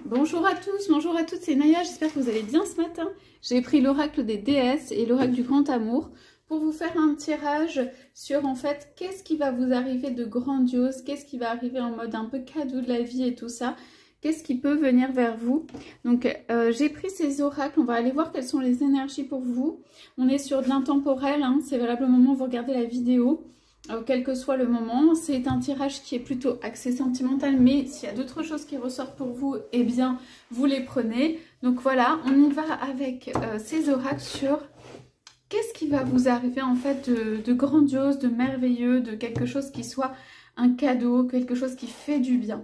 Bonjour à tous, bonjour à toutes, c'est Naya, j'espère que vous allez bien ce matin. J'ai pris l'oracle des déesses et l'oracle du grand amour pour vous faire un tirage sur en fait qu'est-ce qui va vous arriver de grandiose, qu'est-ce qui va arriver en mode un peu cadeau de la vie et tout ça, qu'est-ce qui peut venir vers vous. Donc j'ai pris ces oracles, on va aller voir quelles sont les énergies pour vous. On est sur de l'intemporel, hein, c'est valable au moment où vous regardez la vidéo. Quel que soit le moment, c'est un tirage qui est plutôt axé sentimental, mais s'il y a d'autres choses qui ressortent pour vous, eh bien, vous les prenez. Donc voilà, on y va avec ces oracles sur qu'est-ce qui va vous arriver en fait de grandiose, de merveilleux, de quelque chose qui soit un cadeau, quelque chose qui fait du bien.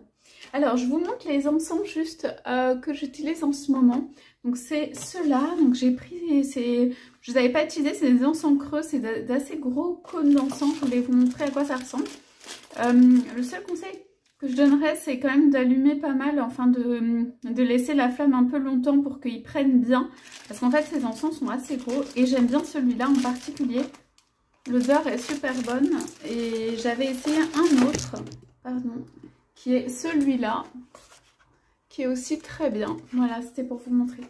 Alors, je vous montre les encens juste que j'utilise en ce moment. Donc, c'est ceux-là. Donc, j'ai pris ces... Je ne les avais pas utilisés, c'est des encens creux. C'est d'assez gros cônes d'encens. Je voulais vous montrer à quoi ça ressemble. Le seul conseil que je donnerais, c'est quand même d'allumer pas mal, enfin de laisser la flamme un peu longtemps pour qu'ils prennent bien. Parce qu'en fait, ces encens sont assez gros. Et j'aime bien celui-là en particulier. L'odeur est super bonne. Et j'avais essayé un autre. Pardon. Qui est celui-là, qui est aussi très bien. Voilà, c'était pour vous montrer.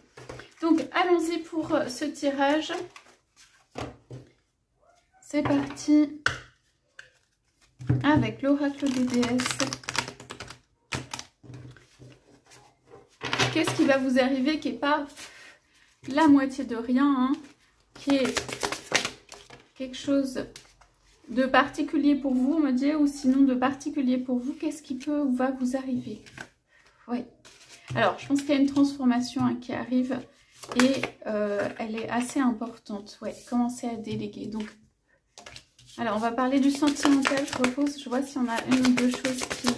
Donc, allons-y pour ce tirage. C'est parti avec l'oracle des déesses. Qu'est-ce qui va vous arriver qui n'est pas la moitié de rien, hein, qui est quelque chose de particulier pour vous, on me dit, ou sinon de particulier pour vous, qu'est-ce qui va vous arriver? Oui. Alors, je pense qu'il y a une transformation hein, qui arrive et elle est assez importante. Ouais, commencez à déléguer. Donc, alors, on va parler du sentimental. Je vois si on a une ou deux choses qui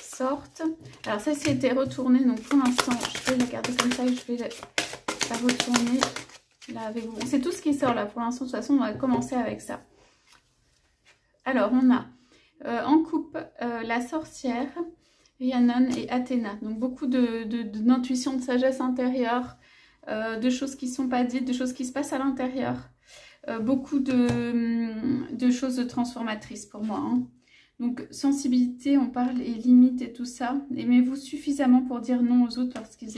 sortent. Alors, celle-ci était retournée, donc pour l'instant, je vais la garder comme ça et je vais la retourner là avec vous. C'est tout ce qui sort là pour l'instant. De toute façon, on va commencer avec ça. Alors, on a en coupe la sorcière, Rhiannon et Athéna. Donc, beaucoup d'intuition, de sagesse intérieure, de choses qui ne sont pas dites, de choses qui se passent à l'intérieur. Beaucoup de choses transformatrices pour moi. Hein. Donc, sensibilité, on parle et limites et tout ça. Aimez-vous suffisamment pour dire non aux autres parce qu'ils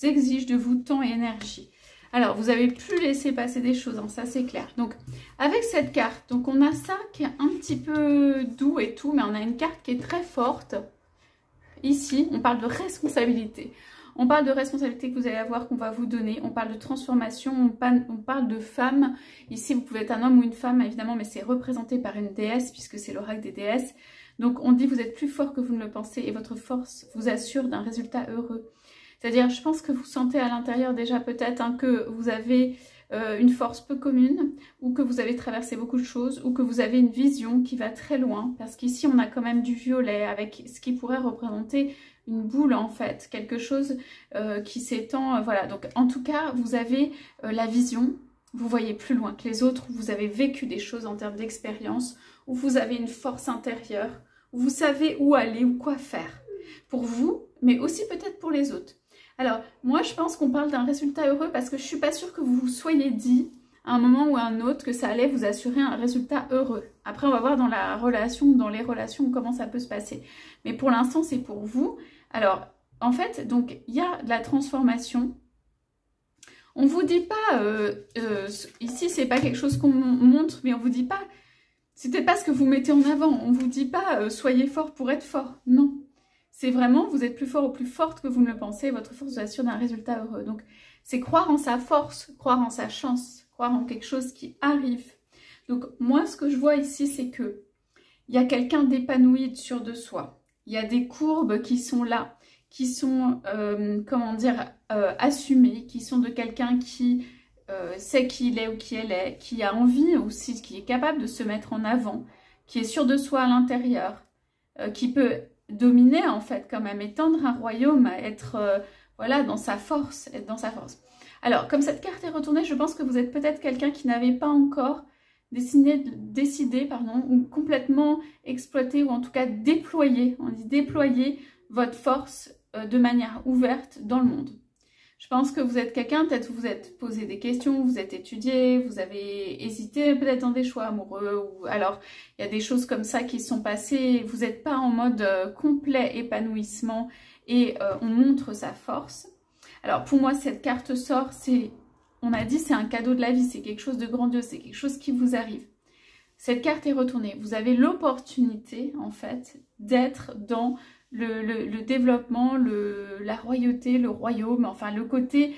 exigent de vous temps et énergie. Alors, vous avez pu laisser passer des choses, hein, ça c'est clair. Donc, avec cette carte, donc on a ça qui est un petit peu doux et tout, mais on a une carte qui est très forte. Ici, on parle de responsabilité. On parle de responsabilité que vous allez avoir, qu'on va vous donner. On parle de transformation, on parle de femme. Ici, vous pouvez être un homme ou une femme, évidemment, mais c'est représenté par une déesse, puisque c'est l'oracle des déesses. Donc, on dit vous êtes plus fort que vous ne le pensez et votre force vous assure d'un résultat heureux. C'est-à-dire, je pense que vous sentez à l'intérieur déjà peut-être hein, que vous avez une force peu commune, ou que vous avez traversé beaucoup de choses, ou que vous avez une vision qui va très loin. Parce qu'ici, on a quand même du violet, avec ce qui pourrait représenter une boule en fait, quelque chose qui s'étend. Voilà, donc en tout cas, vous avez la vision, vous voyez plus loin que les autres, vous avez vécu des choses en termes d'expérience, où vous avez une force intérieure, où vous savez où aller ou quoi faire. Pour vous, mais aussi peut-être pour les autres. Alors, moi, je pense qu'on parle d'un résultat heureux parce que je ne suis pas sûre que vous vous soyez dit à un moment ou à un autre que ça allait vous assurer un résultat heureux. Après, on va voir dans la relation, dans les relations, comment ça peut se passer. Mais pour l'instant, c'est pour vous. Alors, en fait, donc, il y a de la transformation. On ne vous dit pas, ici, c'est pas quelque chose qu'on montre, mais on ne vous dit pas, c'est peut-être pas ce que vous mettez en avant. On ne vous dit pas, soyez fort pour être fort. Non. C'est vraiment, vous êtes plus fort ou plus forte que vous ne le pensez, votre force vous assure d'un résultat heureux. Donc, c'est croire en sa force, croire en sa chance, croire en quelque chose qui arrive. Donc, moi, ce que je vois ici, c'est que il y a quelqu'un d'épanoui, sûr de soi. Il y a des courbes qui sont là, qui sont, comment dire, assumées, qui sont de quelqu'un qui sait qui il est ou qui elle est, qui a envie aussi, qui est capable de se mettre en avant, qui est sûr de soi à l'intérieur, qui peut dominer en fait quand même, étendre un royaume, être voilà dans sa force, être dans sa force. Alors comme cette carte est retournée, je pense que vous êtes peut-être quelqu'un qui n'avait pas encore décidé ou complètement exploité ou en tout cas déployé, on dit déployer votre force de manière ouverte dans le monde. Je pense que vous êtes quelqu'un, peut-être vous êtes posé des questions, vous êtes étudié, vous avez hésité peut-être dans des choix amoureux, ou alors il y a des choses comme ça qui sont passées, vous n'êtes pas en mode complet épanouissement et on montre sa force. Alors pour moi, cette carte sort, on a dit, c'est un cadeau de la vie, c'est quelque chose de grandiose, c'est quelque chose qui vous arrive. Cette carte est retournée. Vous avez l'opportunité, en fait, d'être dans le développement, la royauté, le royaume, enfin le côté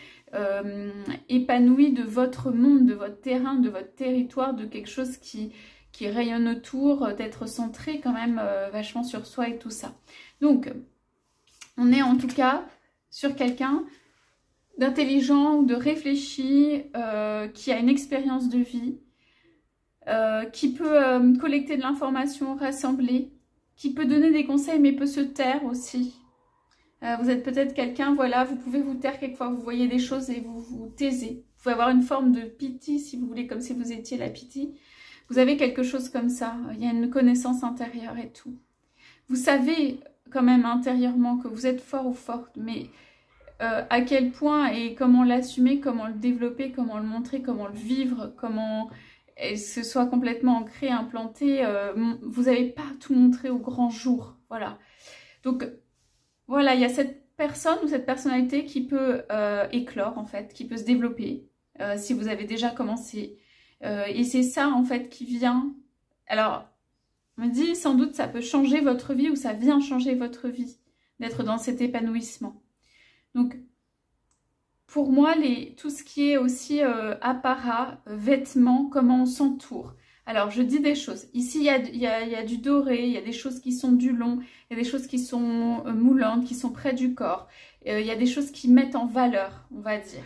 épanoui de votre monde, de votre terrain, de votre territoire, de quelque chose qui rayonne autour, d'être centré quand même vachement sur soi et tout ça. Donc, on est en tout cas sur quelqu'un d'intelligent ou de réfléchi, qui a une expérience de vie, qui peut collecter de l'information, rassembler, qui peut donner des conseils mais peut se taire aussi. Vous êtes peut-être quelqu'un, voilà, vous pouvez vous taire quelquefois, vous voyez des choses et vous vous taisez. Vous pouvez avoir une forme de pitié si vous voulez, comme si vous étiez la pitié. Vous avez quelque chose comme ça, il y a une connaissance intérieure et tout. Vous savez quand même intérieurement que vous êtes fort ou forte, mais à quel point et comment l'assumer, comment le développer, comment le montrer, comment le vivre, comment se soit complètement ancré, implanté, vous n'avez pas tout montré au grand jour, voilà. Donc voilà, il y a cette personne ou cette personnalité qui peut éclore en fait, qui peut se développer si vous avez déjà commencé. Et c'est ça en fait qui vient. Alors, on me dit sans doute ça peut changer votre vie ou ça vient changer votre vie, d'être dans cet épanouissement. Donc, pour moi, tout ce qui est aussi apparat, vêtements, comment on s'entoure. Alors, je dis des choses. Ici, il y a du doré, il y a des choses qui sont du long, il y a des choses qui sont moulantes, qui sont près du corps. Il y a des choses qui mettent en valeur, on va dire.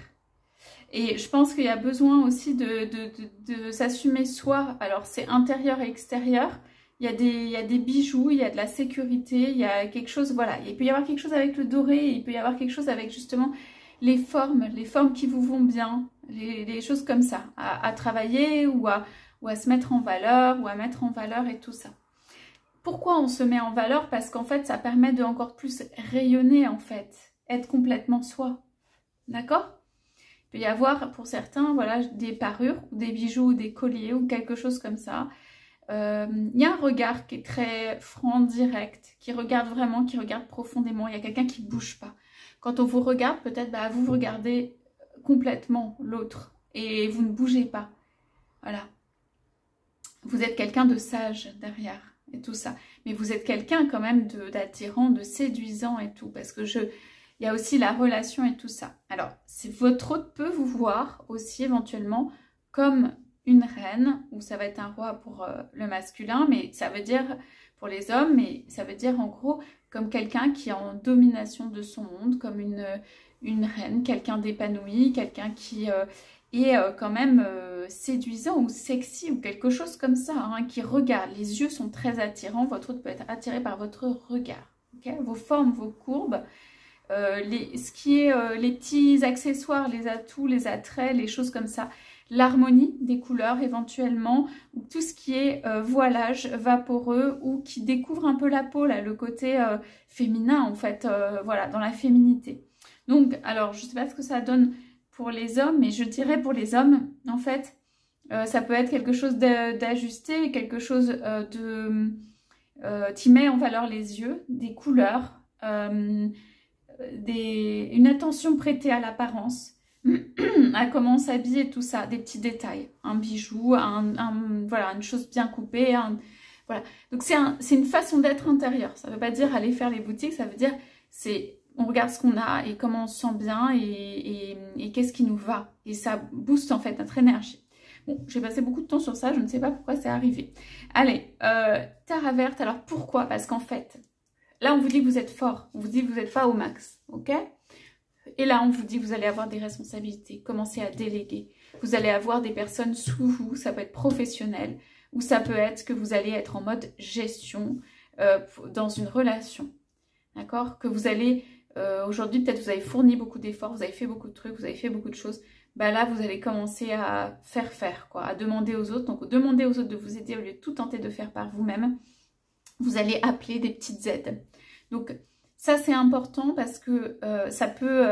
Et je pense qu'il y a besoin aussi de s'assumer soi. Alors, c'est intérieur et extérieur. Il y a des bijoux, il y a de la sécurité, il y a quelque chose, voilà. Il peut y avoir quelque chose avec le doré, il peut y avoir quelque chose avec justement les formes qui vous vont bien, les choses comme ça, à travailler ou à se mettre en valeur, ou à mettre en valeur et tout ça. Pourquoi on se met en valeur? Parce qu'en fait, ça permet de encore plus rayonner, en fait, être complètement soi. D'accord? Il peut y avoir, pour certains, voilà, des parures, ou des bijoux, ou des colliers, ou quelque chose comme ça. Il y a un regard qui est très franc, direct, qui regarde vraiment, qui regarde profondément. Il y a quelqu'un qui ne bouge pas. Quand on vous regarde, peut-être vous regardez complètement l'autre et vous ne bougez pas. Voilà. Vous êtes quelqu'un de sage derrière et tout ça. Mais vous êtes quelqu'un quand même d'attirant, de séduisant et tout. Parce que il y a aussi la relation et tout ça. Alors, votre hôte peut vous voir aussi éventuellement comme une reine, ou ça va être un roi pour le masculin, mais ça veut dire pour les hommes, mais ça veut dire en gros comme quelqu'un qui est en domination de son monde, comme une reine, quelqu'un d'épanoui, quelqu'un qui est quand même séduisant ou sexy ou quelque chose comme ça, hein, qui regarde. Les yeux sont très attirants, votre hôte peut être attiré par votre regard. Okay, vos formes, vos courbes, ce qui est les petits accessoires, les atouts, les attraits, les choses comme ça. L'harmonie des couleurs éventuellement, ou tout ce qui est voilage vaporeux ou qui découvre un peu la peau, là, le côté féminin en fait, voilà, dans la féminité. Donc, alors, je ne sais pas ce que ça donne pour les hommes, mais je dirais pour les hommes, en fait, ça peut être quelque chose d'ajusté, quelque chose qui met en valeur les yeux, des couleurs, une attention prêtée à l'apparence, à comment on s'habille et tout ça, des petits détails, un bijou, voilà, une chose bien coupée, voilà. Donc c'est une façon d'être intérieure. Ça ne veut pas dire aller faire les boutiques, ça veut dire on regarde ce qu'on a et comment on se sent bien et qu'est-ce qui nous va. Et ça booste en fait notre énergie. Bon, j'ai passé beaucoup de temps sur ça, je ne sais pas pourquoi c'est arrivé. Allez, Terre verte, alors pourquoi? Parce qu'en fait, là on vous dit que vous êtes fort, on vous dit que vous n'êtes pas au max, ok? Et là, on vous dit que vous allez avoir des responsabilités, commencez à déléguer. Vous allez avoir des personnes sous vous, ça peut être professionnel, ou ça peut être que vous allez être en mode gestion dans une relation. D'accord? Que vous allez, aujourd'hui, peut-être vous avez fourni beaucoup d'efforts, vous avez fait beaucoup de trucs, vous avez fait beaucoup de choses. Bah là, vous allez commencer à faire, quoi, à demander aux autres. Donc, demander aux autres de vous aider au lieu de tout tenter de faire par vous-même. Vous allez appeler des petites aides. Donc, ça, c'est important parce que ça peut,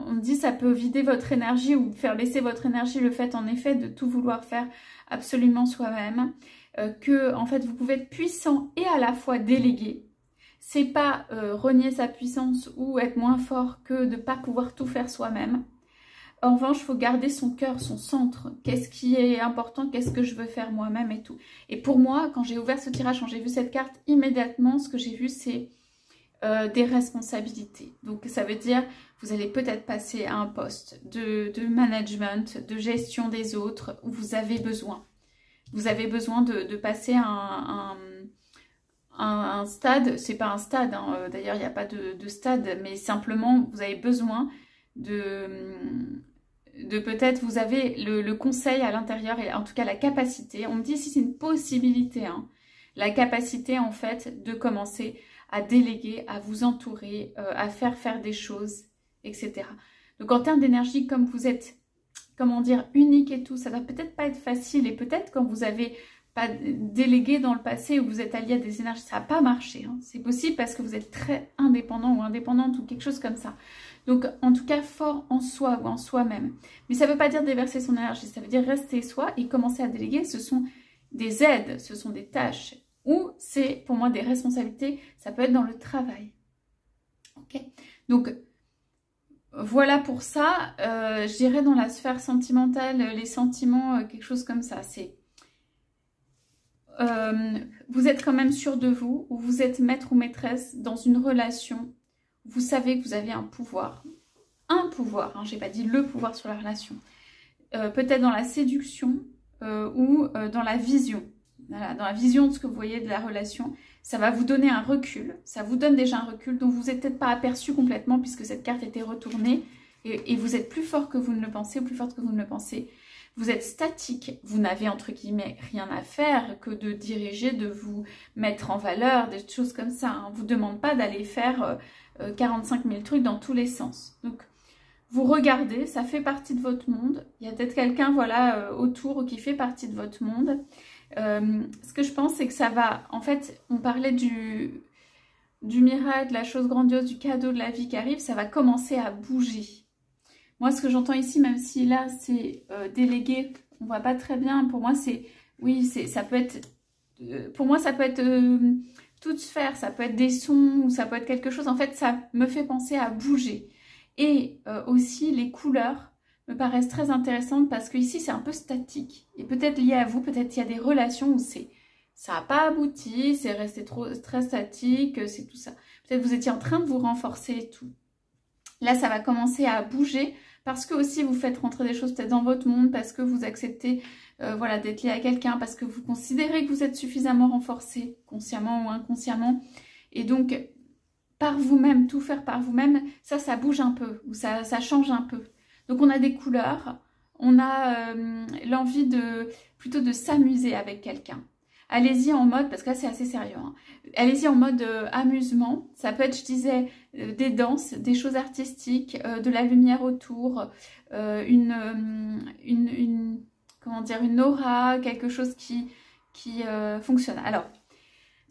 on dit, ça peut vider votre énergie ou faire baisser votre énergie, le fait, en effet, de tout vouloir faire absolument soi-même. Que, en fait, vous pouvez être puissant et à la fois délégué. c'est pas renier sa puissance ou être moins fort que de ne pas pouvoir tout faire soi-même. En revanche, il faut garder son cœur, son centre. Qu'est-ce qui est important, qu'est-ce que je veux faire moi-même et tout. Et pour moi, quand j'ai ouvert ce tirage, quand j'ai vu cette carte, immédiatement, ce que j'ai vu, c'est des responsabilités. Donc ça veut dire, vous allez peut-être passer à un poste de management, de gestion des autres, où vous avez besoin. Vous avez besoin de passer à un stade, c'est pas un stade, hein, d'ailleurs il n'y a pas de stade, mais simplement vous avez besoin de peut-être, vous avez le conseil à l'intérieur, et en tout cas la capacité, on me dit si c'est une possibilité, hein, la capacité en fait de commencer à déléguer, à vous entourer, à faire des choses, etc. Donc en termes d'énergie, comme vous êtes, comment dire, unique et tout, ça va peut-être pas être facile, et peut-être quand vous avez pas délégué dans le passé ou vous êtes allié à des énergies, ça n'a pas marché, hein. C'est possible parce que vous êtes très indépendant ou indépendante ou quelque chose comme ça. Donc en tout cas fort en soi ou en soi-même. Mais ça ne veut pas dire déverser son énergie, ça veut dire rester soi et commencer à déléguer. Ce sont des aides, ce sont des tâches, ou c'est pour moi des responsabilités, ça peut être dans le travail. Ok, donc voilà pour ça, je dirais dans la sphère sentimentale, les sentiments, quelque chose comme ça, c'est vous êtes quand même sûr de vous, ou vous êtes maître ou maîtresse dans une relation, vous savez que vous avez un pouvoir, hein, je n'ai pas dit le pouvoir sur la relation, peut-être dans la séduction ou dans la vision. Voilà, dans la vision de ce que vous voyez de la relation, ça va vous donner un recul, ça vous donne déjà un recul dont vous n'êtes peut-être pas aperçu complètement puisque cette carte était retournée et vous êtes plus fort que vous ne le pensez ou plus forte que vous ne le pensez. Vous êtes statique, vous n'avez entre guillemets rien à faire que de diriger, de vous mettre en valeur, des choses comme ça. Hein. On ne vous demande pas d'aller faire 45 000 trucs dans tous les sens. Donc vous regardez, ça fait partie de votre monde. Il y a peut-être quelqu'un voilà, autour qui fait partie de votre monde. Ce que je pense, c'est que ça va... En fait, on parlait du miracle, de la chose grandiose, du cadeau de la vie qui arrive. Ça va commencer à bouger. Moi, ce que j'entends ici, même si là, c'est délégué, on ne voit pas très bien. Pour moi, c'est... Oui, ça peut être... pour moi, ça peut être toute sphère. Ça peut être des sons ou ça peut être quelque chose. En fait, ça me fait penser à bouger. Et aussi, les couleurs me paraissent très intéressantes parce que ici c'est un peu statique et peut-être lié à vous, peut-être il y a des relations où ça n'a pas abouti, c'est resté très statique, c'est tout ça. Peut-être vous étiez en train de vous renforcer et tout. Là ça va commencer à bouger parce que aussi vous faites rentrer des choses peut-être dans votre monde, parce que vous acceptez voilà, d'être lié à quelqu'un, parce que vous considérez que vous êtes suffisamment renforcé, consciemment ou inconsciemment. Et donc par vous-même, tout faire par vous-même, ça bouge un peu, ou ça change un peu. Donc on a des couleurs, on a l'envie plutôt de s'amuser avec quelqu'un. Allez-y en mode, parce que là c'est assez sérieux, hein. Allez-y en mode amusement. Ça peut être, je disais, des danses, des choses artistiques, de la lumière autour, comment dire, une aura, quelque chose qui fonctionne. Alors,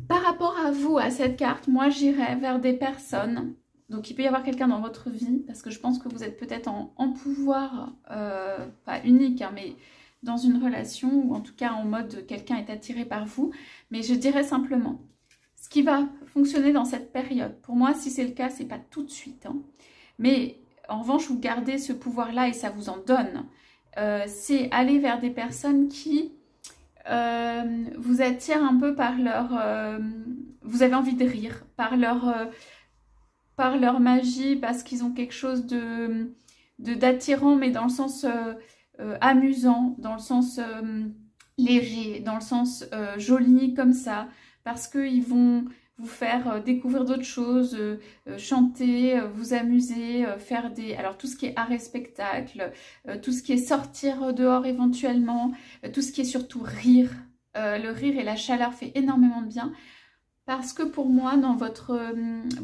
par rapport à vous, à cette carte, moi j'irais vers des personnes. Donc il peut y avoir quelqu'un dans votre vie, parce que je pense que vous êtes peut-être en pouvoir, pas unique, hein, mais dans une relation, ou en tout cas en mode quelqu'un est attiré par vous. Mais je dirais simplement, ce qui va fonctionner dans cette période, pour moi si c'est le cas, c'est pas tout de suite, hein, mais en revanche vous gardez ce pouvoir-là et ça vous en donne, c'est aller vers des personnes qui vous attirent un peu par leur... vous avez envie de rire, par leur magie, parce qu'ils ont quelque chose d'attirant, mais dans le sens amusant, dans le sens léger, dans le sens joli comme ça, parce qu'ils vont vous faire découvrir d'autres choses, chanter, vous amuser, faire des... Alors tout ce qui est art et spectacle, tout ce qui est sortir dehors éventuellement, tout ce qui est surtout rire. Le rire et la chaleur fait énormément de bien. Parce que pour moi, dans votre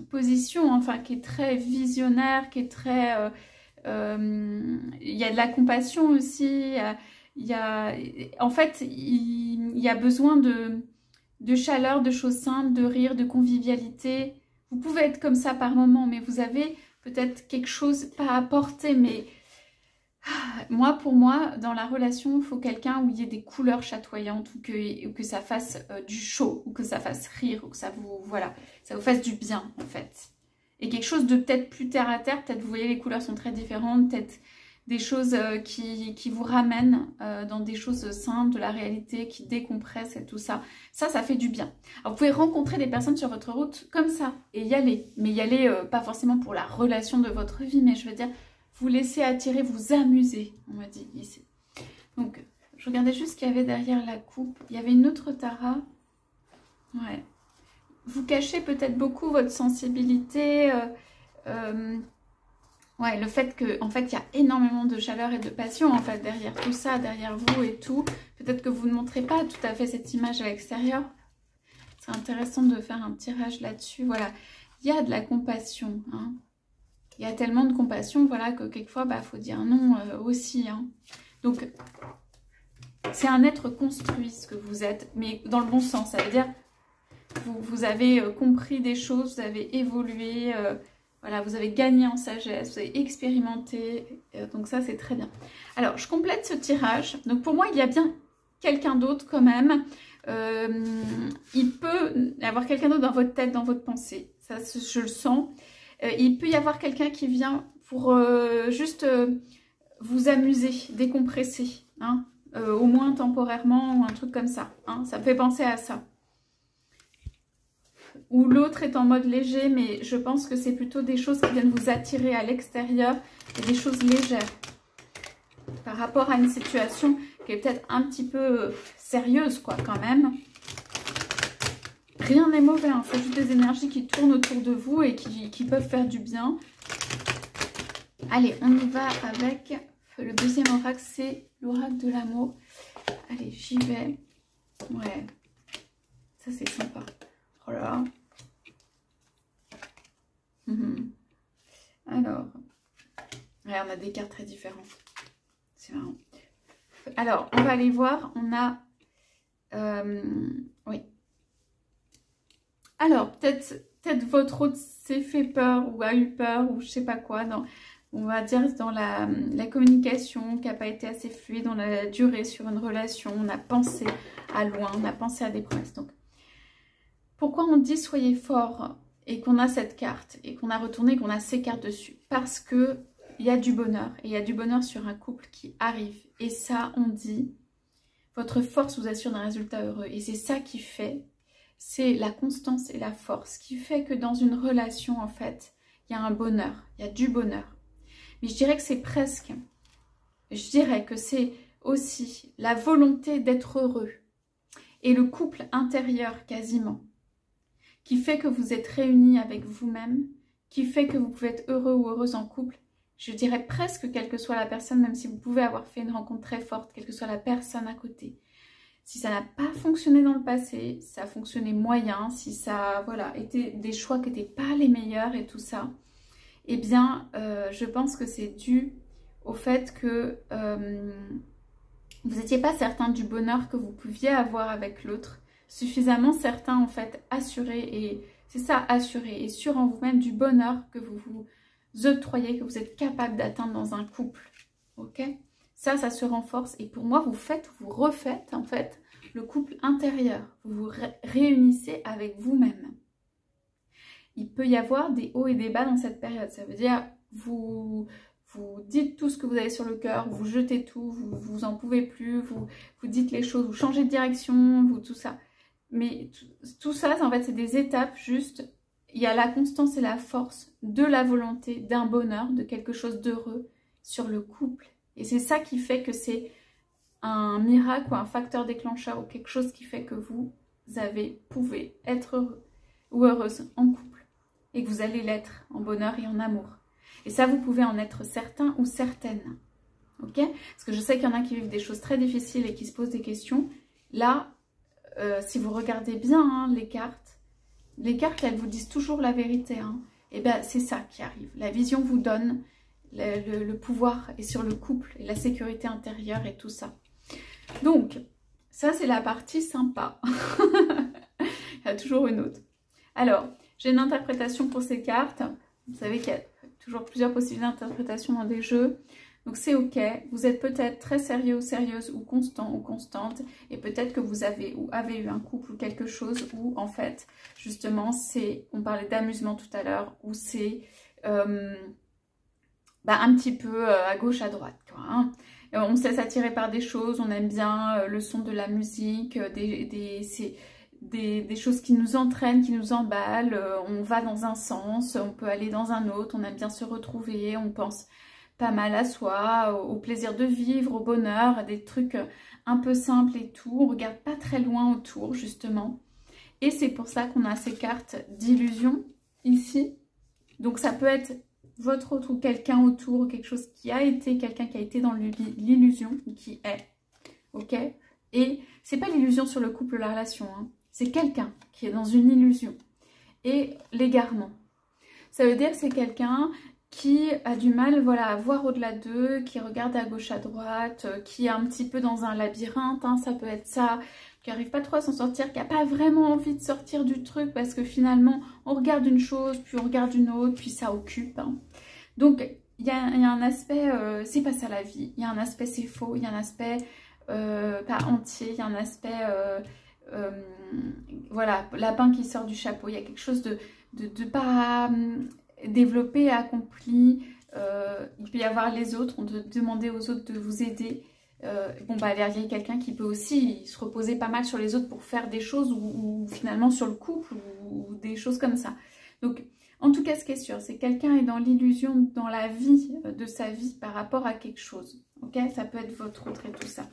position, enfin, qui est très visionnaire, qui est très... il y a de la compassion aussi. En fait, il y a besoin de chaleur, de choses simples, de rire, de convivialité. Vous pouvez être comme ça par moment, mais vous avez peut-être quelque chose pas à apporter, mais Moi, pour moi, dans la relation, il faut quelqu'un où il y ait des couleurs chatoyantes, ou que ça fasse du chaud, ou que ça fasse rire, ou que ça vous, voilà, ça vous fasse du bien, en fait. Et quelque chose de peut-être plus terre à terre, peut-être, vous voyez, les couleurs sont très différentes, peut-être des choses qui vous ramènent dans des choses simples, de la réalité, qui décompressent et tout ça. Ça fait du bien. Alors, vous pouvez rencontrer des personnes sur votre route comme ça, et y aller. Mais y aller, pas forcément pour la relation de votre vie, mais je veux dire, vous laissez attirer, vous amuser, on m'a dit ici. Donc, je regardais juste ce qu'il y avait derrière la coupe. Il y avait une autre Tara. Ouais. Vous cachez peut-être beaucoup votre sensibilité. Ouais, le fait que, en fait, il y a énormément de chaleur et de passion, en fait, derrière tout ça, derrière vous et tout. Peut-être que vous ne montrez pas tout à fait cette image à l'extérieur. C'est intéressant de faire un tirage là-dessus. Voilà, il y a de la compassion, hein. Il y a tellement de compassion, voilà, que quelquefois, bah, faut dire non aussi, hein. Donc, c'est un être construit, ce que vous êtes, mais dans le bon sens. Ça veut dire, vous avez compris des choses, vous avez évolué, voilà, vous avez gagné en sagesse, vous avez expérimenté, donc ça, c'est très bien. Alors, je complète ce tirage. Donc, pour moi, il y a bien quelqu'un d'autre quand même. Il peut y avoir quelqu'un d'autre dans votre tête, dans votre pensée. Ça, je le sens. Il peut y avoir quelqu'un qui vient pour juste vous amuser, décompresser, hein, au moins temporairement ou un truc comme ça, hein, ça me fait penser à ça. Ou l'autre est en mode léger, mais je pense que c'est plutôt des choses qui viennent vous attirer à l'extérieur, et des choses légères par rapport à une situation qui est peut-être un petit peu sérieuse, quoi, quand même. Rien n'est mauvais, hein. C'est juste des énergies qui tournent autour de vous et qui peuvent faire du bien. Allez, on y va avec le deuxième oracle, c'est l'oracle de l'amour. Allez, j'y vais. Ouais, ça c'est sympa. Oh là. Alors, ouais, on a des cartes très différentes. C'est marrant. Alors, on va aller voir. On a... oui. Alors, peut-être votre autre s'est fait peur ou a eu peur ou je sais pas quoi. On va dire dans la communication qui n'a pas été assez fluide, dans la durée sur une relation. On a pensé à loin, on a pensé à des promesses. Donc, pourquoi on dit soyez fort et qu'on a cette carte et qu'on a retourné, qu'on a ces cartes dessus? Parce que il y a du bonheur et il y a du bonheur sur un couple qui arrive. Et ça, on dit, votre force vous assure d'un résultat heureux. Et c'est ça qui fait... C'est la constance et la force qui fait que dans une relation, en fait, il y a un bonheur, il y a du bonheur. Mais je dirais que c'est presque, je dirais que c'est aussi la volonté d'être heureux et le couple intérieur quasiment, qui fait que vous êtes réunis avec vous-même, qui fait que vous pouvez être heureux ou heureuse en couple. Je dirais presque, quelle que soit la personne, même si vous pouvez avoir fait une rencontre très forte, quelle que soit la personne à côté. Si ça n'a pas fonctionné dans le passé, ça a fonctionné moyen, si ça voilà, été des choix qui n'étaient pas les meilleurs et tout ça, eh bien, je pense que c'est dû au fait que vous n'étiez pas certain du bonheur que vous pouviez avoir avec l'autre, suffisamment certain en fait, assuré, et c'est ça, assuré, et sûr en vous-même du bonheur que vous vous octroyez, que vous êtes capable d'atteindre dans un couple, ok ? Ça se renforce. Et pour moi, vous refaites en fait le couple intérieur. Vous vous réunissez avec vous-même. Il peut y avoir des hauts et des bas dans cette période. Ça veut dire, vous dites tout ce que vous avez sur le cœur, vous jetez tout, vous en pouvez plus, vous dites les choses, vous changez de direction, tout ça. Mais tout ça, en fait, c'est des étapes juste. Il y a la constance et la force de la volonté, d'un bonheur, de quelque chose d'heureux sur le couple. Et c'est ça qui fait que c'est un miracle ou un facteur déclencheur ou quelque chose qui fait que vous pouvez être heureux ou heureuse en couple et que vous allez l'être en bonheur et en amour. Et ça, vous pouvez en être certain ou certaine. Ok? Parce que je sais qu'il y en a qui vivent des choses très difficiles et qui se posent des questions. Là, si vous regardez bien hein, les cartes, elles vous disent toujours la vérité. Hein. Et bien, c'est ça qui arrive. La vision vous donne... Le pouvoir est sur le couple et la sécurité intérieure et tout ça. Donc, ça c'est la partie sympa. Il y a toujours une autre. Alors, j'ai une interprétation pour ces cartes. Vous savez qu'il y a toujours plusieurs possibilités d'interprétation dans des jeux. Donc c'est ok, vous êtes peut-être très sérieux ou sérieuse ou constant ou constante et peut-être que vous avez ou avez eu un couple ou quelque chose où en fait justement c'est, on parlait d'amusement tout à l'heure, où c'est un petit peu à gauche à droite quoi, hein. On se laisse attirer par des choses, on aime bien le son de la musique, des choses qui nous entraînent, qui nous emballent, on va dans un sens, on peut aller dans un autre, on aime bien se retrouver, on pense pas mal à soi, au plaisir de vivre, au bonheur, à des trucs un peu simples et tout. On regarde pas très loin autour justement. Et c'est pour ça qu'on a ces cartes d'illusion ici. Donc ça peut être votre autre ou quelqu'un autour, quelque chose qui a été, quelqu'un qui a été dans l'illusion, qui est. Ok? Et c'est pas l'illusion sur le couple, la relation, hein. C'est quelqu'un qui est dans une illusion. Et l'égarement. Ça veut dire que c'est quelqu'un qui a du mal, voilà, à voir au-delà d'eux, qui regarde à gauche, à droite, qui est un petit peu dans un labyrinthe, hein, ça peut être ça, qui n'arrive pas trop à s'en sortir, qui n'a pas vraiment envie de sortir du truc parce que finalement, on regarde une chose, puis on regarde une autre, puis ça occupe, hein. Donc, il y a un aspect, c'est pas ça la vie, il y a un aspect c'est faux, il y a un aspect pas entier, il y a un aspect, voilà, lapin qui sort du chapeau, il y a quelque chose de pas développé, accompli, il peut y avoir les autres, on peut demander aux autres de vous aider. Bon bah derrière il y a quelqu'un qui peut aussi se reposer pas mal sur les autres pour faire des choses ou finalement sur le couple ou des choses comme ça. Donc en tout cas ce qui est sûr, c'est que quelqu'un est dans l'illusion dans la vie de sa vie par rapport à quelque chose. Ok, ça peut être votre autre et tout ça.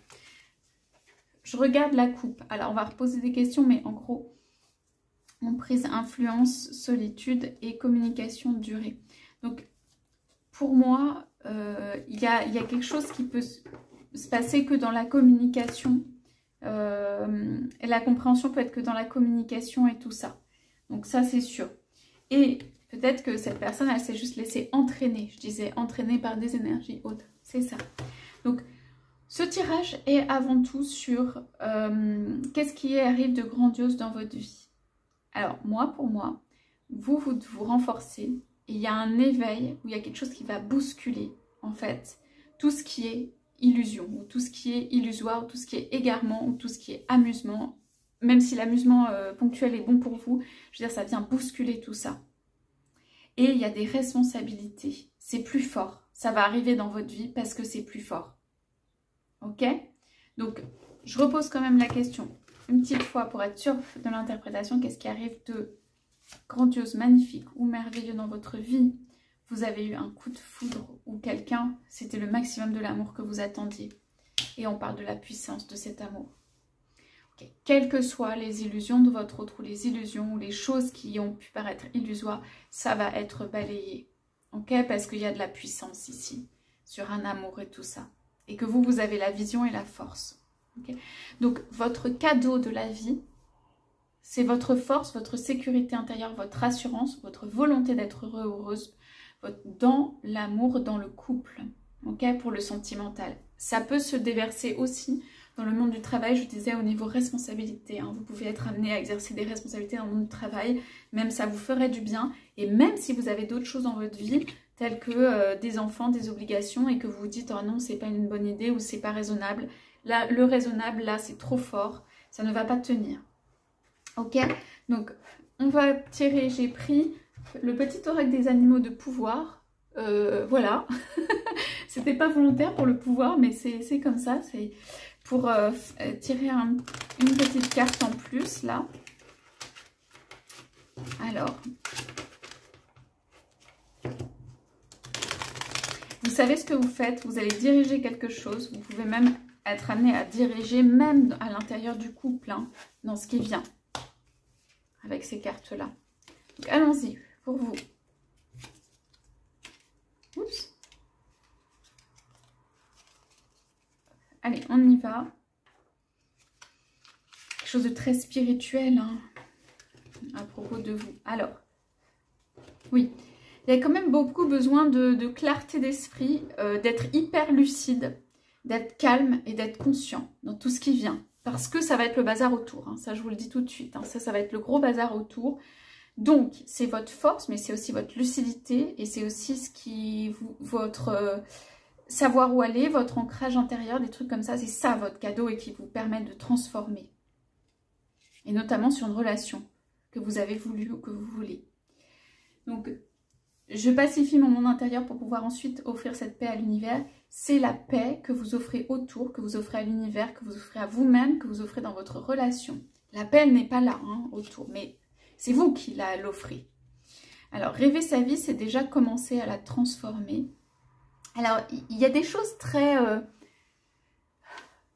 Je regarde la coupe. Alors on va reposer des questions mais en gros emprise, influence, solitude et communication durée. Donc pour moi il y a quelque chose qui peut se passer que dans la communication, et la compréhension peut être que dans la communication et tout ça. Donc ça c'est sûr. Et peut-être que cette personne elle s'est juste laissée entraîner, je disais entraîner par des énergies autres, c'est ça. Donc ce tirage est avant tout sur qu'est-ce qui arrive de grandiose dans votre vie. Alors moi pour moi, vous renforcez et il y a un éveil où il y a quelque chose qui va bousculer en fait tout ce qui est illusion, ou tout ce qui est illusoire, ou tout ce qui est égarement, ou tout ce qui est amusement, même si l'amusement ponctuel est bon pour vous, je veux dire, ça vient bousculer tout ça. Et il y a des responsabilités, c'est plus fort, ça va arriver dans votre vie parce que c'est plus fort. Ok? Donc, je repose quand même la question, une petite fois pour être sûre de l'interprétation, qu'est-ce qui arrive de grandiose, magnifique ou merveilleux dans votre vie? Vous avez eu un coup de foudre ou quelqu'un, c'était le maximum de l'amour que vous attendiez. Et on parle de la puissance de cet amour. Okay. Quelles que soient les illusions de votre autre ou les illusions ou les choses qui ont pu paraître illusoires, ça va être balayé. Ok? Parce qu'il y a de la puissance ici, sur un amour et tout ça. Et que vous avez la vision et la force. Okay? Donc votre cadeau de la vie, c'est votre force, votre sécurité intérieure, votre assurance, votre volonté d'être heureux, heureuse, dans l'amour, dans le couple, ok, pour le sentimental. Ça peut se déverser aussi dans le monde du travail, je disais au niveau responsabilité, hein. Vous pouvez être amené à exercer des responsabilités dans le monde du travail, même ça vous ferait du bien, et même si vous avez d'autres choses dans votre vie, telles que des enfants, des obligations, et que vous vous dites, oh non, c'est pas une bonne idée, ou c'est pas raisonnable, là, le raisonnable, là, c'est trop fort, ça ne va pas tenir. Ok, donc on va tirer, j'ai pris le petit oracle des animaux de pouvoir, voilà, c'était pas volontaire pour le pouvoir, mais c'est comme ça, c'est pour tirer une petite carte en plus, là. Alors, vous savez ce que vous faites, vous allez diriger quelque chose, vous pouvez même être amené à diriger, même à l'intérieur du couple, hein, dans ce qui vient, avec ces cartes-là. Donc allons-y. Pour vous. Oups. Allez, on y va. Quelque chose de très spirituel, hein, à propos de vous. Alors, oui, il y a quand même beaucoup besoin de clarté d'esprit, d'être hyper lucide, d'être calme et d'être conscient dans tout ce qui vient. Parce que ça va être le bazar autour, hein, ça je vous le dis tout de suite, hein, ça va être le gros bazar autour. Donc, c'est votre force, mais c'est aussi votre lucidité et c'est aussi ce qui savoir où aller, votre ancrage intérieur, des trucs comme ça. C'est ça votre cadeau et qui vous permet de transformer. Et notamment sur une relation que vous avez voulu ou que vous voulez. Donc, je pacifie mon monde intérieur pour pouvoir ensuite offrir cette paix à l'univers. C'est la paix que vous offrez autour, que vous offrez à l'univers, que vous offrez à vous-même, que vous offrez dans votre relation. La paix, elle n'est pas là, hein, autour, mais c'est vous qui l'offrez. Alors, rêver sa vie, c'est déjà commencer à la transformer. Alors, il y a des choses très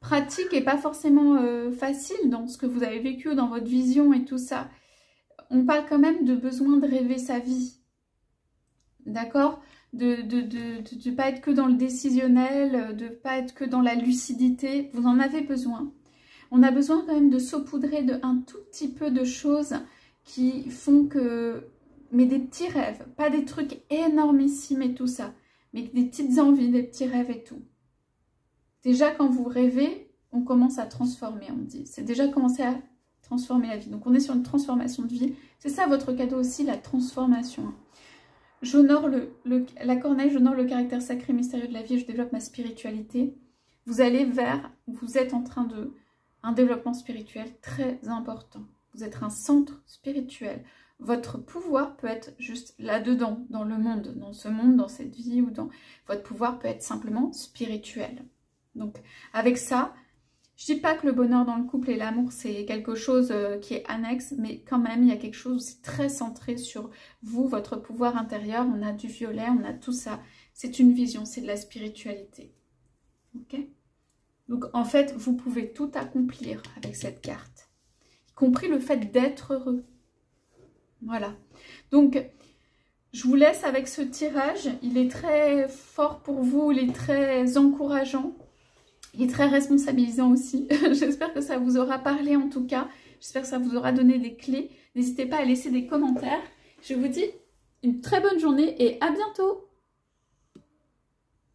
pratiques et pas forcément faciles dans ce que vous avez vécu, dans votre vision et tout ça. On parle quand même de besoin de rêver sa vie. D'accord ? De pas être que dans le décisionnel, de pas être que dans la lucidité. Vous en avez besoin. On a besoin quand même de saupoudrer un tout petit peu de choses qui font que... Mais des petits rêves, pas des trucs énormissimes et tout ça, mais des petites envies, des petits rêves et tout. Déjà, quand vous rêvez, on commence à transformer, on dit. C'est déjà commencer à transformer la vie. Donc, on est sur une transformation de vie. C'est ça votre cadeau aussi, la transformation. J'honore la corneille, j'honore le caractère sacré et mystérieux de la vie, je développe ma spiritualité. Vous allez vous êtes en train un développement spirituel très important. Vous êtes un centre spirituel. Votre pouvoir peut être juste là-dedans, dans le monde, dans ce monde, dans cette vie, ou dans... Votre pouvoir peut être simplement spirituel. Donc, avec ça, je dis pas que le bonheur dans le couple et l'amour, c'est quelque chose qui est annexe, mais quand même, il y a quelque chose où c'est très centré sur vous, votre pouvoir intérieur. On a du violet, on a tout ça. C'est une vision, c'est de la spiritualité. Ok ? Donc, en fait, vous pouvez tout accomplir avec cette carte, y compris le fait d'être heureux. Voilà. Donc, je vous laisse avec ce tirage. Il est très fort pour vous, il est très encourageant. Il est très responsabilisant aussi. J'espère que ça vous aura parlé en tout cas. J'espère que ça vous aura donné des clés. N'hésitez pas à laisser des commentaires. Je vous dis une très bonne journée et à bientôt.